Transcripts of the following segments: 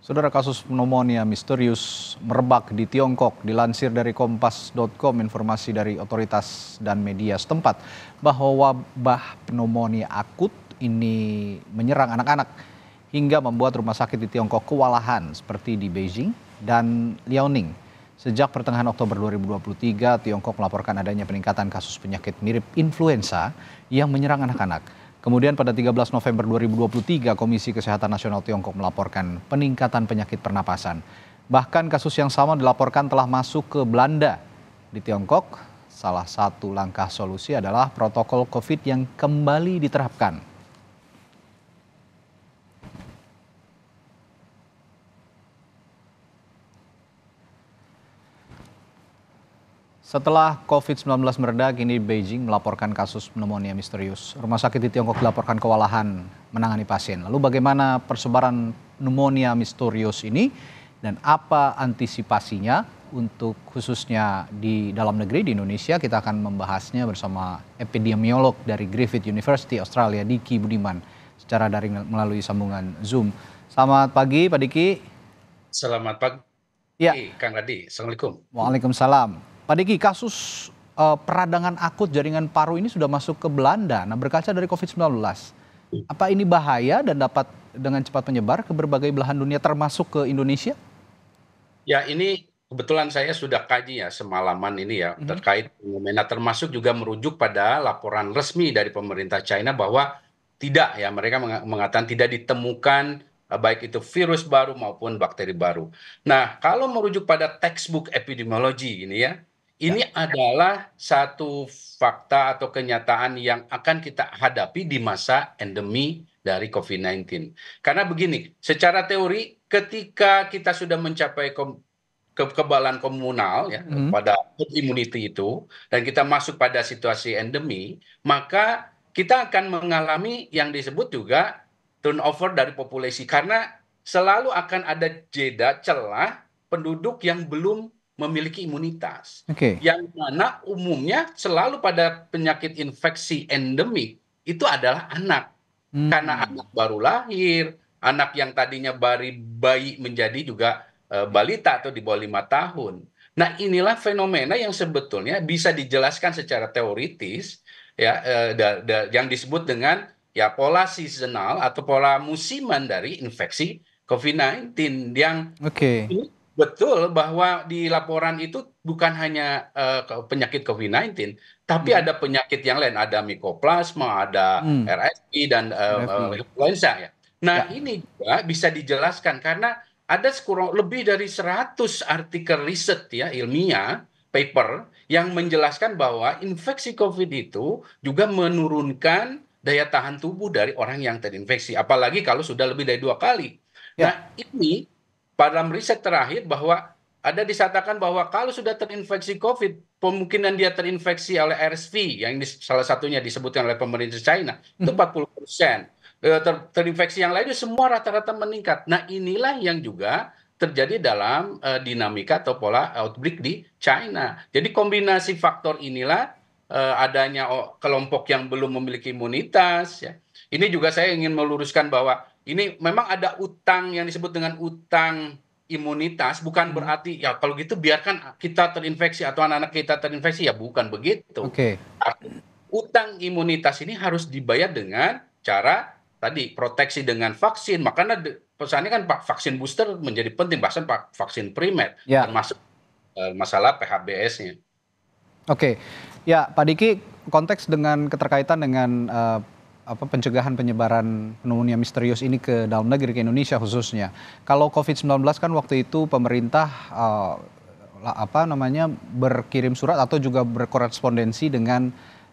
Saudara, kasus pneumonia misterius merebak di Tiongkok. Dilansir dari kompas.com, informasi dari otoritas dan media setempat bahwa wabah pneumonia akut ini menyerang anak-anak hingga membuat rumah sakit di Tiongkok kewalahan seperti di Beijing dan Liaoning. Sejak pertengahan Oktober 2023, Tiongkok melaporkan adanya peningkatan kasus penyakit mirip influenza yang menyerang anak-anak. Kemudian pada 13 November 2023, Komisi Kesehatan Nasional Tiongkok melaporkan peningkatan penyakit pernapasan. Bahkan kasus yang sama dilaporkan telah masuk ke Belanda. Di Tiongkok, salah satu langkah solusi adalah protokol COVID yang kembali diterapkan. Setelah COVID-19 mereda, kini Beijing melaporkan kasus pneumonia misterius. Rumah sakit di Tiongkok dilaporkan kewalahan menangani pasien. Lalu bagaimana persebaran pneumonia misterius ini dan apa antisipasinya untuk khususnya di dalam negeri di Indonesia? Kita akan membahasnya bersama epidemiolog dari Griffith University Australia, Diki Budiman, secara daring melalui sambungan Zoom. Selamat pagi, Pak Diki. Selamat pagi, Ya, Kang Radi. Assalamualaikum. Waalaikumsalam. Pak Diki, kasus peradangan akut jaringan paru ini sudah masuk ke Belanda. Nah, berkaca dari COVID-19, apa ini bahaya dan dapat dengan cepat menyebar ke berbagai belahan dunia termasuk ke Indonesia? Ya, ini kebetulan saya sudah kaji ya semalaman ini ya terkait fenomena, termasuk juga merujuk pada laporan resmi dari pemerintah China bahwa tidak ya, mereka mengatakan tidak ditemukan baik itu virus baru maupun bakteri baru. Nah, kalau merujuk pada textbook epidemiologi ini ya, Ya, ini adalah satu fakta atau kenyataan yang akan kita hadapi di masa endemi dari COVID-19. Karena begini, secara teori ketika kita sudah mencapai kekebalan komunal ya pada herd immunity itu dan kita masuk pada situasi endemi, maka kita akan mengalami yang disebut juga turnover dari populasi karena selalu akan ada jeda celah penduduk yang belum memiliki imunitas. oke. Yang mana umumnya selalu pada penyakit infeksi endemik itu adalah anak. Karena Hmm, anak baru lahir, anak yang tadinya bayi menjadi juga balita atau di bawah 5 tahun. Nah, inilah fenomena yang sebetulnya bisa dijelaskan secara teoritis ya, yang disebut dengan ya pola seasonal atau pola musiman dari infeksi COVID-19 yang oke. ini betul bahwa di laporan itu bukan hanya penyakit COVID-19, tapi ada penyakit yang lain, ada mikoplasma, ada Hmm, RSV dan RFI. influenza ya. Nah, Ya, ini juga bisa dijelaskan karena ada kurang lebih dari 100 artikel riset ya ilmiah paper yang menjelaskan bahwa infeksi COVID itu juga menurunkan daya tahan tubuh dari orang yang terinfeksi, apalagi kalau sudah lebih dari 2 kali. ya. Nah, ini dalam riset terakhir bahwa ada disatakan bahwa kalau sudah terinfeksi COVID, kemungkinan dia terinfeksi oleh RSV, yang salah satunya disebutkan oleh pemerintah China, itu Mhm. 40%. Terinfeksi yang lainnya semua rata-rata meningkat. Nah, inilah yang juga terjadi dalam dinamika atau pola outbreak di China. Jadi kombinasi faktor inilah adanya kelompok yang belum memiliki imunitas ya. Ini juga saya ingin meluruskan bahwa ini memang ada utang yang disebut dengan utang imunitas, bukan Mhm. berarti ya kalau gitu biarkan kita terinfeksi atau anak-anak kita terinfeksi, ya bukan begitu. Oke. Utang imunitas ini harus dibayar dengan cara tadi proteksi dengan vaksin. Makanya pesannya kan Pak, vaksin booster menjadi penting, bahkan vaksin primer Ya. termasuk masalah PHBS-nya. Oke, ya Pak Diki, konteks dengan keterkaitan dengan pencegahan penyebaran pneumonia misterius ini ke dalam negeri, ke Indonesia khususnya. Kalau COVID-19 kan waktu itu pemerintah berkirim surat atau juga berkorespondensi dengan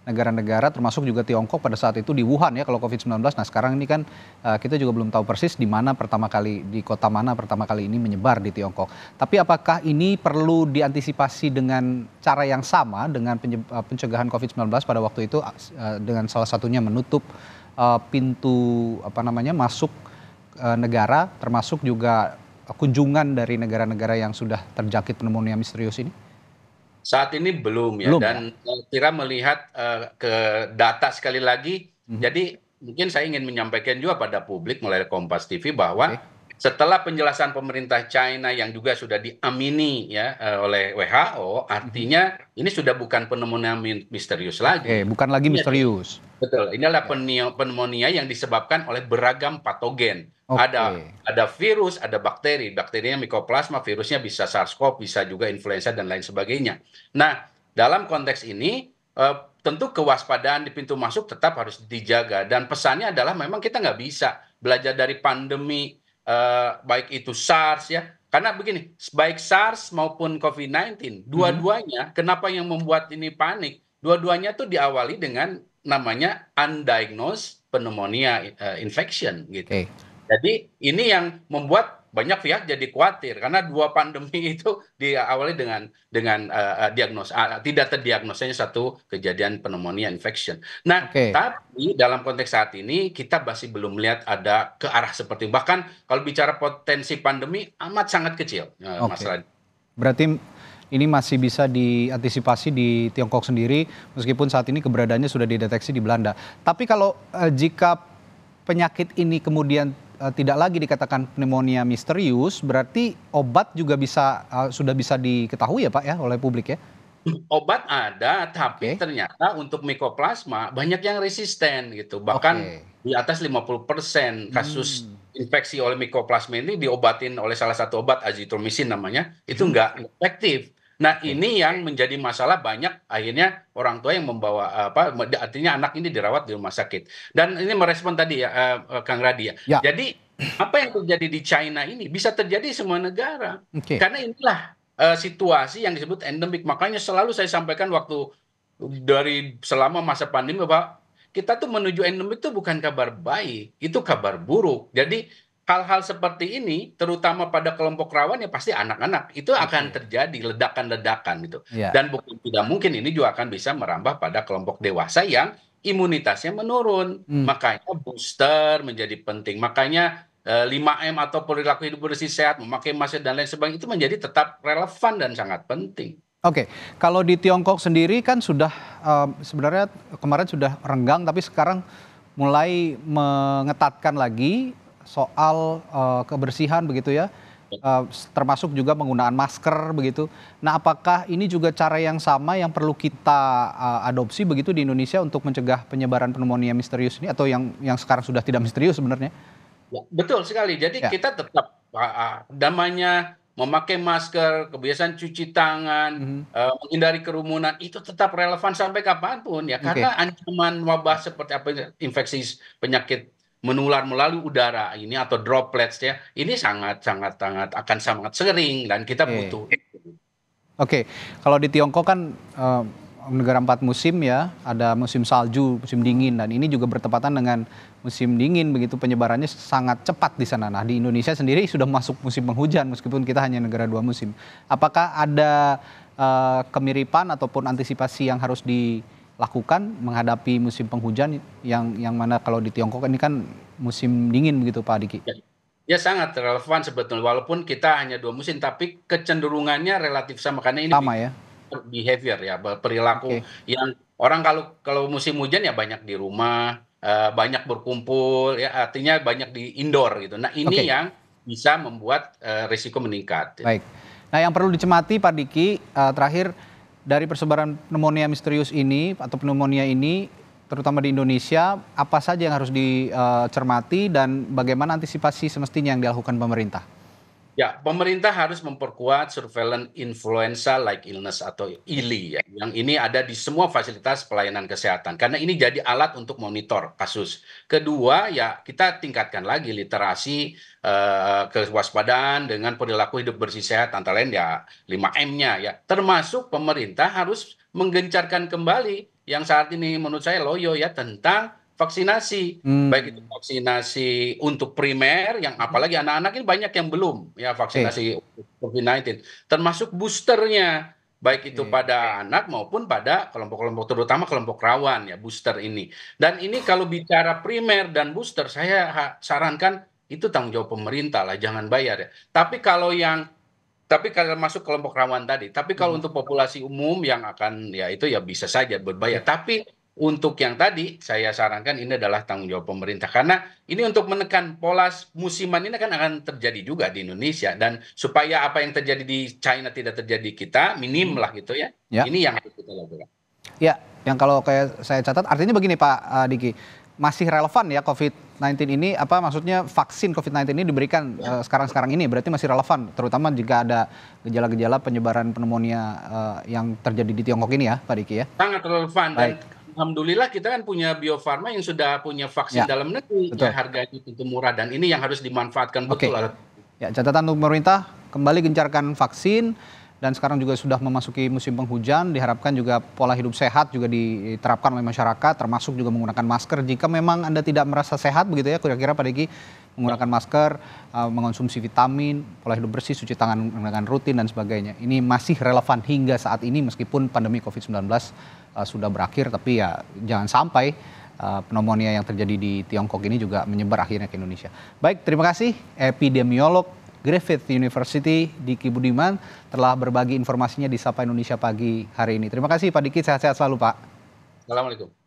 negara-negara termasuk juga Tiongkok pada saat itu di Wuhan ya kalau COVID-19. Nah sekarang ini kan kita juga belum tahu persis di mana pertama kali, di kota mana pertama kali ini menyebar di Tiongkok. Tapi apakah ini perlu diantisipasi dengan cara yang sama dengan pencegahan COVID-19 pada waktu itu dengan salah satunya menutup pintu masuk negara termasuk juga kunjungan dari negara-negara yang sudah terjangkit pneumonia misterius ini? Saat ini belum ya, Belum ya? dan kira melihat ke data sekali lagi, Mhm. jadi mungkin saya ingin menyampaikan juga pada publik melalui Kompas TV bahwa Oke. setelah penjelasan pemerintah China yang juga sudah diamini ya oleh WHO, artinya ini sudah bukan pneumonia misterius Oke, lagi. bukan lagi Ini misterius. betul, ini adalah Ya. pneumonia yang disebabkan oleh beragam patogen. Oke. Ada virus, ada bakteri. Bakterinya Mycoplasma, virusnya bisa SARS-CoV, bisa juga influenza dan lain sebagainya. Nah, dalam konteks ini tentu kewaspadaan di pintu masuk tetap harus dijaga. Dan pesannya adalah memang kita nggak bisa belajar dari pandemi, baik itu SARS ya. Karena begini, baik SARS maupun COVID-19, Mhm. dua-duanya, kenapa yang membuat ini panik? Dua-duanya tuh diawali dengan namanya undiagnosed pneumonia infection gitu. Oke. Jadi ini yang membuat banyak pihak jadi khawatir karena dua pandemi itu diawali tidak terdiagnosanya satu kejadian pneumonia infection. Nah, Oke. tapi dalam konteks saat ini kita masih belum melihat ada ke arah seperti itu. Bahkan kalau bicara potensi pandemi amat sangat kecil, Mas Oke. Raditya. Berarti ini masih bisa diantisipasi di Tiongkok sendiri meskipun saat ini keberadaannya sudah dideteksi di Belanda. Tapi kalau jika penyakit ini kemudian tidak lagi dikatakan pneumonia misterius, berarti obat juga sudah bisa diketahui ya Pak ya oleh publik ya? Obat ada, tapi Oke. ternyata untuk Mycoplasma banyak yang resisten gitu. Bahkan Oke. di atas 50% kasus Hmm. infeksi oleh Mycoplasma ini diobatin oleh salah satu obat azithromycin namanya, itu Mhm. nggak efektif. Nah, Oke. ini yang menjadi masalah banyak akhirnya orang tua yang membawa artinya anak ini dirawat di rumah sakit. Dan ini merespon tadi ya Kang Radi ya. Ya. Jadi apa yang terjadi di China ini bisa terjadi di semua negara. Oke. Karena inilah situasi yang disebut endemik. Makanya selalu saya sampaikan waktu dari selama masa pandemi bahwa kita tuh menuju endemik itu bukan kabar baik, itu kabar buruk. Jadi hal-hal seperti ini, terutama pada kelompok rawan ya pasti anak-anak, itu akan Oke. terjadi ledakan-ledakan gitu. Ya. Dan bukan tidak mungkin ini juga akan bisa merambah pada kelompok dewasa yang imunitasnya menurun. Hmm. Makanya booster menjadi penting. Makanya 5M atau perilaku hidup bersih sehat, memakai masker dan lain sebagainya itu menjadi tetap relevan dan sangat penting. Oke, kalau di Tiongkok sendiri kan sudah sebenarnya kemarin sudah renggang, tapi sekarang mulai mengetatkan lagi soal kebersihan begitu ya, termasuk juga penggunaan masker begitu. Nah, apakah ini juga cara yang sama yang perlu kita adopsi begitu di Indonesia untuk mencegah penyebaran pneumonia misterius ini atau yang sekarang sudah tidak misterius sebenarnya? Ya, betul sekali. Jadi Ya, kita tetap namanya memakai masker, kebiasaan cuci tangan, mhm, menghindari kerumunan itu tetap relevan sampai kapanpun ya. oke, Karena ancaman wabah seperti apa infeksi penyakit menular melalui udara ini atau droplets ya, ini sangat sangat sangat akan sangat sering dan kita oke. butuh. Oke, kalau di Tiongkok kan negara 4 musim ya, ada musim salju, musim dingin, dan ini juga bertepatan dengan musim dingin, begitu penyebarannya sangat cepat di sana. Nah, di Indonesia sendiri sudah masuk musim penghujan meskipun kita hanya negara 2 musim. Apakah ada kemiripan ataupun antisipasi yang harus dilakukan menghadapi musim penghujan yang mana kalau di Tiongkok ini kan musim dingin begitu Pak Diki? Ya, ya sangat relevan sebetulnya walaupun kita hanya dua musim tapi kecenderungannya relatif sama karena ini Sama ya? behavior ya perilaku Oke, yang orang kalau kalau musim hujan ya banyak di rumah, banyak berkumpul ya artinya banyak di indoor gitu. Nah ini oke. yang bisa membuat risiko meningkat. Baik. Nah, yang perlu dicemati Pak Diki, terakhir dari persebaran pneumonia misterius ini atau pneumonia ini, terutama di Indonesia, apa saja yang harus dicermati dan bagaimana antisipasi semestinya yang dilakukan pemerintah? Ya, pemerintah harus memperkuat surveillance influenza like illness atau Oke. ILI ya, yang ini ada di semua fasilitas pelayanan kesehatan karena ini jadi alat untuk monitor kasus. Kedua, ya kita tingkatkan lagi literasi kewaspadaan dengan perilaku hidup bersih sehat antara lain ya 5M-nya ya. Termasuk pemerintah harus menggencarkan kembali yang saat ini menurut saya loyo ya tentang vaksinasi, baik itu Hmm, vaksinasi untuk primer yang mhm, apalagi anak-anak ini banyak yang belum ya oke, vaksinasi COVID-19 termasuk boosternya baik itu oke. pada anak maupun pada kelompok-kelompok terutama kelompok rawan ya booster ini dan ini kalau bicara primer dan booster saya sarankan itu tanggung jawab pemerintah lah jangan bayar ya tapi kalau masuk kelompok rawan tadi tapi kalau Mhm, untuk populasi umum yang akan ya itu ya bisa saja berbayar oke. tapi Untuk yang tadi, saya sarankan ini adalah tanggung jawab pemerintah. Karena ini untuk menekan pola musiman ini kan akan terjadi juga di Indonesia. Dan supaya apa yang terjadi di China tidak terjadi di kita, minim lah gitu ya. Ya. Ini yang harus kita lakukan. Ya, yang kalau kayak saya catat artinya begini Pak Diki, masih relevan ya COVID-19 ini, apa maksudnya vaksin COVID-19 ini diberikan sekarang-sekarang ini, berarti masih relevan, terutama jika ada gejala-gejala penyebaran pneumonia yang terjadi di Tiongkok ini ya Pak Diki ya? Sangat relevan. Dan Baik. alhamdulillah kita kan punya Bio Farma yang sudah punya vaksin Ya, dalam negeri, betul. yang harganya tentu murah. Dan ini yang harus dimanfaatkan Oke. betul. Ya, catatan untuk pemerintah, kembali gencarkan vaksin, dan sekarang juga sudah memasuki musim penghujan, diharapkan juga pola hidup sehat juga diterapkan oleh masyarakat, termasuk juga menggunakan masker. Jika memang Anda tidak merasa sehat begitu ya, kira-kira Pak Diki, menggunakan masker, mengonsumsi vitamin, pola hidup bersih, cuci tangan dengan rutin dan sebagainya. Ini masih relevan hingga saat ini meskipun pandemi COVID-19 sudah berakhir, tapi ya jangan sampai pneumonia yang terjadi di Tiongkok ini juga menyebar akhirnya ke Indonesia. Baik, terima kasih epidemiolog Griffith University Diki Budiman telah berbagi informasinya di Sapa Indonesia Pagi hari ini. Terima kasih Pak Diki, sehat-sehat selalu Pak. Assalamualaikum.